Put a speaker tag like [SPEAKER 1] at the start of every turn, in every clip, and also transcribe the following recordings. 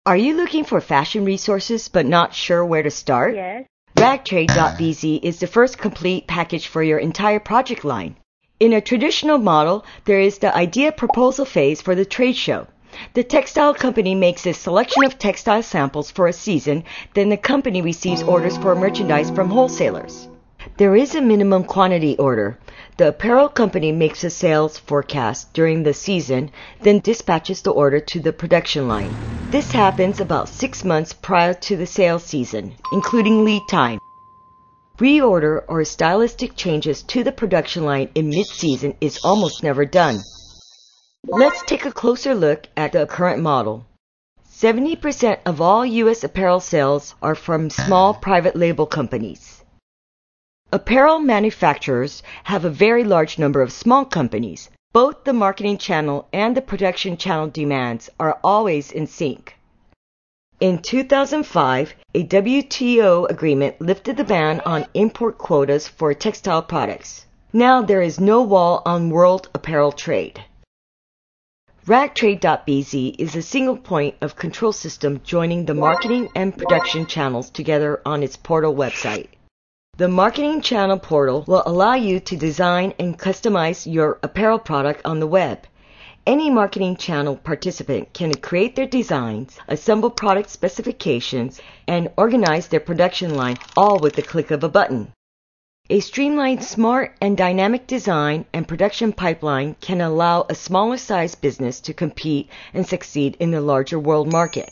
[SPEAKER 1] Are you looking for fashion resources but not sure where to start?
[SPEAKER 2] Yes.
[SPEAKER 1] Ragtrade.bz is the first complete package for your entire project line. In a traditional model, there is the idea proposal phase for the trade show. The textile company makes a selection of textile samples for a season, then the company receives orders for merchandise from wholesalers. There is a minimum quantity order. The apparel company makes a sales forecast during the season, then dispatches the order to the production line. This happens about 6 months prior to the sales season, including lead time. Reorder or stylistic changes to the production line in mid-season is almost never done. Let's take a closer look at the current model. 70% of all U.S. apparel sales are from small private label companies. Apparel manufacturers have a very large number of small companies. Both the marketing channel and the production channel demands are always in sync. In 2005, a WTO agreement lifted the ban on import quotas for textile products. Now there is no wall on world apparel trade. Ragtrade.bz is a single point of control system joining the marketing and production channels together on its portal website. The marketing channel portal will allow you to design and customize your apparel product on the web. Any marketing channel participant can create their designs, assemble product specifications, and organize their production line all with the click of a button. A streamlined, smart, and dynamic design and production pipeline can allow a smaller sized business to compete and succeed in the larger world market.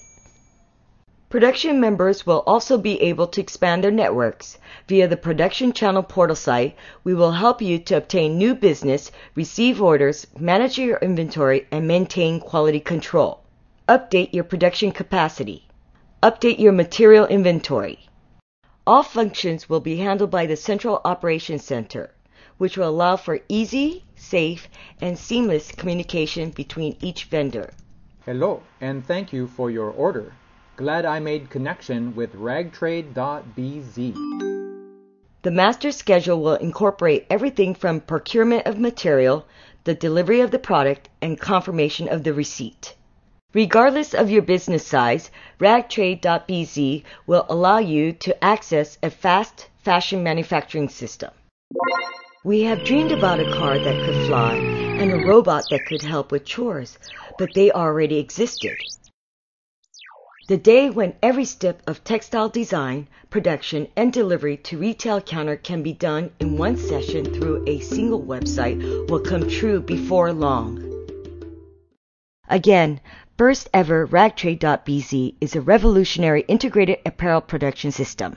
[SPEAKER 1] Production members will also be able to expand their networks. Via the production channel portal site, we will help you to obtain new business, receive orders, manage your inventory, and maintain quality control. Update your production capacity. Update your material inventory. All functions will be handled by the Central Operations Center, which will allow for easy, safe, and seamless communication between each vendor.
[SPEAKER 3] Hello, and thank you for your order. Glad I made connection with ragtrade.bz.
[SPEAKER 1] The master schedule will incorporate everything from procurement of material, the delivery of the product, and confirmation of the receipt. Regardless of your business size, ragtrade.bz will allow you to access a fast fashion manufacturing system. We have dreamed about a car that could fly and a robot that could help with chores, but they already existed. The day when every step of textile design, production, and delivery to retail counter can be done in one session through a single website will come true before long. Again, first ever Ragtrade.bz is a revolutionary integrated apparel production system.